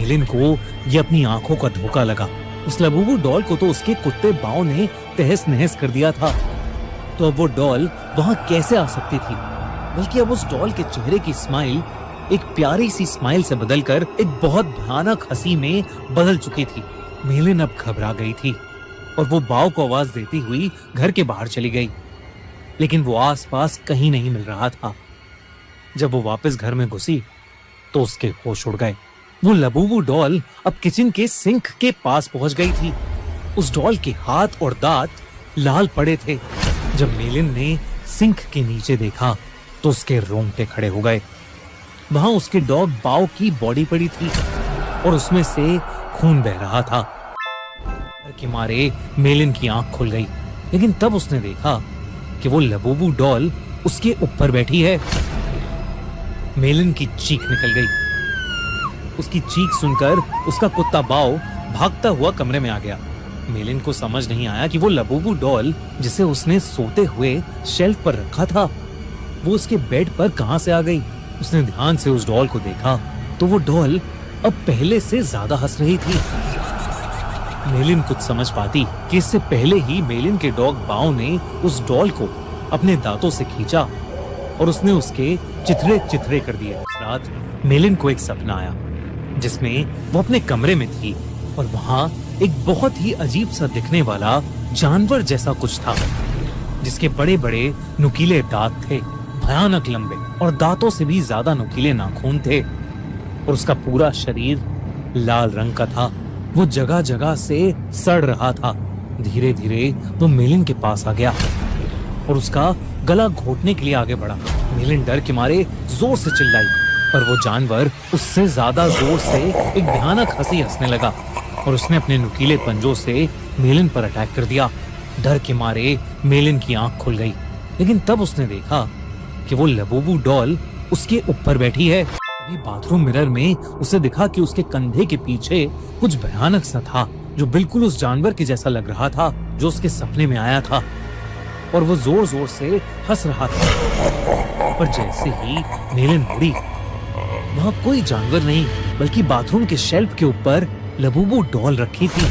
मिलिन को ये अपनी आंखों का धोखा लगा। उस लबूबू डॉल को तो उसके कुत्ते बाव ने तहस नहस कर दिया था, तो अब वो डॉल वहां कैसे आ सकती थी? बल्कि अब उस डॉल के चेहरे की स्माइल एक प्यारी सी स्माइल से बदलकर एक बहुत भयानक हंसी में बदल चुकी थी। मिलिन अब घबरा गई थी और वो बाव को आवाज देती हुई घर के बाहर चली गई, लेकिन वो आसपास कहीं नहीं मिल रहा था। जब वो वापस घर में घुसी तो उसके होश उड़ गए। वो लबूबू डॉल अब किचन के सिंक के पास पहुंच गई थी। उस डॉल के हाथ और दांत लाल पड़े थे। जब मिलिन ने सिंक के नीचे देखा तो उसके रोंगटे खड़े हो गए। वहां उसके डॉग बाव की बॉडी पड़ी थी और उसमें से खून बह रहा था। डर के मारे मिलिन की आंख खुल गई, लेकिन तब उसने देखा कि वो लबूबू डॉल उसके ऊपर बैठी है। मिलिन की चीख निकल गई। उसकी चीख सुनकर उसका कुत्ता बाव भागता हुआ कमरे में आ गया। मिलिन को समझ नहीं आया कि वो लबूबू डॉल जिसे उसने सोते हुए शेल्फ पर रखा था, वो उसके बेड पर कहां से आ गई। उसने ध्यान से उस डॉल को देखा तो वो डॉल अब पहले से ज्यादा हंस रही थी। मिलिन कुछ समझ पाती कि इससे पहले ही मिलिन के डॉग बाव ने उस डॉल को अपने दांतों से खींचा और उसने उसके चिथड़े चिथड़े कर दिए। उस रात मिलिन को एक सपना आया जिसमें वो अपने कमरे में थी और वहां एक बहुत ही अजीब सा दिखने वाला जानवर जैसा कुछ था, जिसके बड़े बड़े नुकीले दांत थे, भयानक लंबे और दांतों से भी ज्यादा नुकीले नाखून थे, और उसका पूरा शरीर लाल रंग का था। वो जगह जगह से सड़ रहा था। धीरे धीरे वो मिलिन के पास आ गया और उसका गला घोटने के लिए आगे बढ़ा। मिलिन डर के मारे जोर से चिल्लाई, पर वो जानवर उससे ज्यादा जोर से एक भयानक हंसी हंसने लगा और उसने अपने नुकीले पंजों से मिलिन पर अटैक कर दिया। डर के मारे मिलिन की आंख खुल गई, लेकिन तब उसने देखा कि वो लबूबू डॉल उसके ऊपर बैठी है। अभी बाथरूम मिरर में उसे दिखा कि उसके कंधे के पीछे कुछ भयानक सा था, जो बिल्कुल उस जानवर के जैसा लग रहा था जो उसके सपने में आया था, और वो जोर जोर से हंस रहा था। पर जैसे ही मिलिन मुड़ी, वहां कोई जानवर नहीं बल्कि बाथरूम के शेल्फ के ऊपर लबूबू डॉल रखी थी।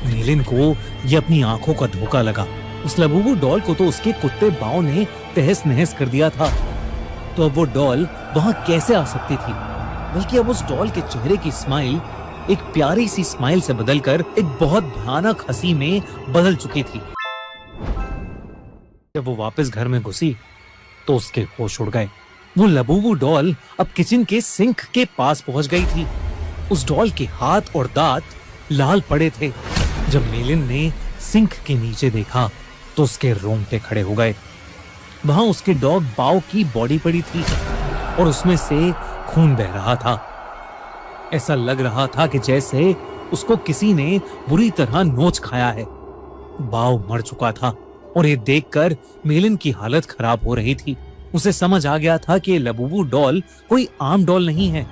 मिलिन को ये अपनी आंखों का धोखा लगा। उस लबूबू डॉल को तो उसके कुत्ते बाव ने तहस नहस कर दिया था, तो अब वो डॉल वहां कैसे आ सकती थी? बल्कि अब उस डॉल के चेहरे की स्माइल एक प्यारी सी स्माइल से बदलकर एक बहुत भयानक हंसी में बदल चुकी थी। जब वो वापस घर में घुसी तो उसके होश उड़ गए। वो लबूबू डॉल अब किचन के सिंक के पास पहुंच गई थी। उस डॉल के हाथ और दांत लाल पड़े थे। जब मिलिन ने सिंक के नीचे देखा तो उसके रोंगटे खड़े हो गए। वहां उसके डॉग बाव की बॉडी पड़ी थी और उसमें से खून बह रहा था। ऐसा लग रहा था कि जैसे उसको किसी ने बुरी तरह नोच खाया है। बाव मर चुका था और ये देखकर मिलिन की हालत खराब हो रही थी। उसे समझ आ गया था कि ये लबूबू डॉल कोई आम डॉल नहीं है।